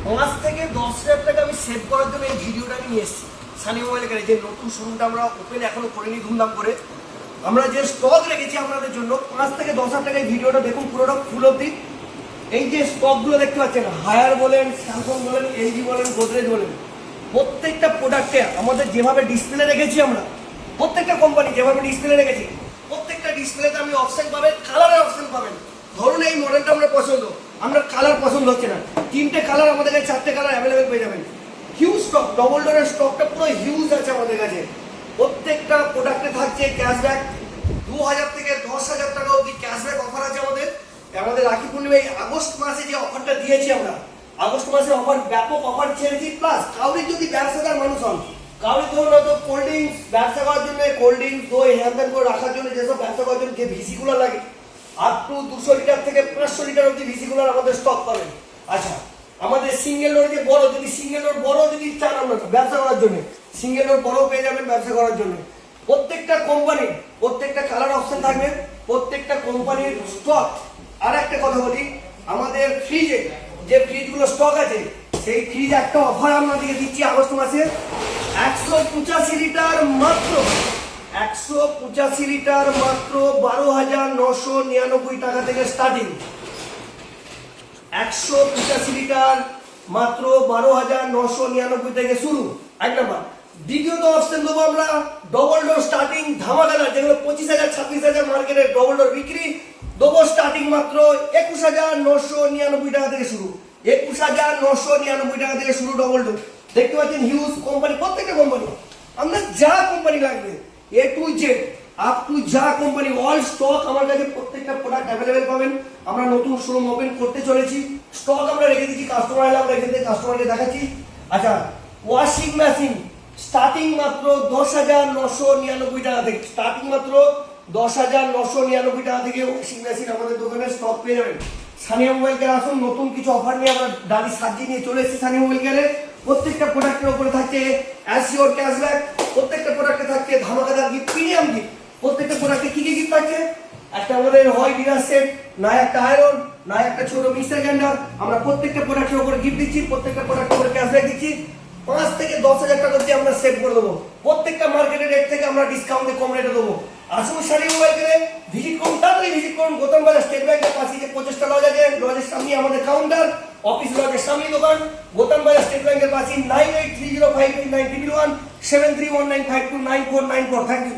5 থেকে 10,000 টাকা আমি সেভ করার জন্য এই ভিডিওটা আমি নিয়ে এসেছি। সানি মোবাইল কেন যে নতুন শোরুমটা আমরা ওপেন এখনো করিনি ধুমধাম করে। আমরা যে স্টক রেখেছি আপনাদের জন্য 5 থেকে 10,000 টাকা এই ভিডিওটা দেখুন পুরোটা ফুল অবধি। এই যে স্টকগুলো দেখতে পাচ্ছেন, হায়ার বলেন, স্যামসাং বলেন, এলজি বলেন, গোদরেজ বলেন, প্রত্যেকটা প্রোডাক্টে আমাদের যেভাবে ডিসপ্লে রেখেছি, আমরা প্রত্যেকটা কোম্পানি যেভাবে ডিসপ্লে রেখেছি, প্রত্যেকটা ডিসপ্লেতে আপনি অপশন পাবেন, কালারের অপশন পাবেন। ধরুন এই মডেলটা আমরা পছন্দ, আমরা কালার পছন্দ হচ্ছে না, 3টে কালার আমাদের কাছে, 4টে কালার অ্যাভেলেবেল পেয়ে যাবেন। হিউজ স্টক, ডবল ডোরের স্টকটা পুরো হিউজ আছে আমাদের কাছে। প্রত্যেকটা প্রোডাক্টে থাকছে ক্যাশব্যাক, 2,000 থেকে 10,000 টাকা অবধি ক্যাশব্যাক অফার আছে আমাদের। আমাদের রাখি পূর্ণিমায় আগস্ট মাসে যে অফারটা দিয়েছি আমরা, আগস্ট মাসে অফার, ব্যাপক অফার ছেড়েছি। প্লাস কাউরি যদি ব্যবসাদার মানুষ হন, কাউরি ধরুন হয়তো কোল্ড ড্রিঙ্কস ব্যবসা করার জন্য, কোল্ড ড্রিঙ্কস দই হ্যান্ডেল করে রাখার জন্য যেসব ব্যবসা করার জন্য যে ভিসিগুলো লাগে, আপ টু 200 লিটার থেকে 500 লিটার অবধি ভিসিগুলোর আমাদের স্টক পাবেন। আচ্ছা, আমাদের সিঙ্গেল ডোর যে বড়, যদি সিঙ্গেল ডোর বড় যদি চান আপনারা ব্যবসা করার জন্য, সিঙ্গেল ডোর বড় পেয়ে যাবেন ব্যবসা করার জন্য। প্রত্যেকটা কোম্পানির প্রত্যেকটা কালার অপশন থাকবে, প্রত্যেকটা কোম্পানির স্টক। আর একটা কথা বলি, আমাদের ফ্রিজে যে ফ্রিজগুলো স্টক আছে, সেই ফ্রিজ একটা অফার আপনাদেরকে দিচ্ছি আগস্ট মাসে। 185 লিটার মাত্র 185 লিটার মাত্র 12,999 টাকা থেকে স্টার্টিং। 185 লিটার মাত্র 12,999 থেকে শুরু, এক নাম্বার। দ্বিতীয়ত অপশন দেবো আমরা ডবল ডোর স্টার্টিং ধামাকাদার, যেগুলো 25,000 26,000 মার্কেটে ডবল ডোর বিক্রি, দেবো স্টার্টিং মাত্র 21,999 টাকা থেকে শুরু। 21,999 টাকা থেকে শুরু ডবল ডোর। দেখতে পাচ্ছেন হিউজ কোম্পানি, প্রত্যেকটা কোম্পানি, আপনার যা কোম্পানি লাগবে এ টু জেড আপ টু যা কোম্পানি, অল স্টক আমার কাছে প্রত্যেকটা প্রোডাক্ট অ্যাভেলেবেল পাবেন। আমরা নতুন শোরুম ওপেন করতে চলেছি, স্টক আমরা রেখে দিচ্ছি, কাস্টমার এলে আমরা রেখে দিয়ে কাস্টমারকে দেখাচ্ছি। আচ্ছা, ওয়াশিং মেশিন স্টার্টিং মাত্র 10,999 টাকা থেকে, স্টার্টিং মাত্র 10,999 টাকা থেকে ওয়াশিং মেশিন আমাদের দোকানে স্টক পেয়ে যাবেন। সানিয়া মোবাইল কেয়ার আসুন, নতুন কিছু অফার নিয়ে আমরা দাঁড়ি সাজিয়ে নিয়ে চলে এসেছি সানিয়া মোবাইল কেয়ারে। প্রত্যেকটা প্রোডাক্টের উপরে থাকছে অ্যাসিওর ক্যাশব্যাক, প্রত্যেকটা প্রোডাক্টে থাকছে ধামাকাদার গিফট, প্রিমিয়াম গিফট। প্রত্যেকটা প্রোডাক্টে কি কি গিফট থাকছে, একটা আমাদের হয় ডিনার সেট, না একটা আয়রন, না একটা ছোট মিক্সার গ্রাইন্ডার। আমরা প্রত্যেকটা প্রোডাক্টের উপরে গিফট দিচ্ছি, প্রত্যেকটা প্রোডাক্টের উপরে ক্যাশব্যাক দিচ্ছি। 5 থেকে 10,000 টাকা দিয়ে আমরা সেভ করে দেবো। প্রত্যেকটা মার্কেটের রেট থেকে আমরা ডিসকাউন্টে কম রেটে দেবো। আসুন সানিয়া মোবাইল কেয়ারে, ভিজিট করুন, তাড়াতাড়ি ভিজিট করুন। গৌতম বাজার স্টেট ব্যাংকের পাশে যে 25টা লজ আছে, লজের সামনে আমাদের কাউন্টার, অফিস লজের সামনে দোকান। গৌতম বাজার স্টেট ব্যাংকের পাশে 9830589911 7319529494। Thank you.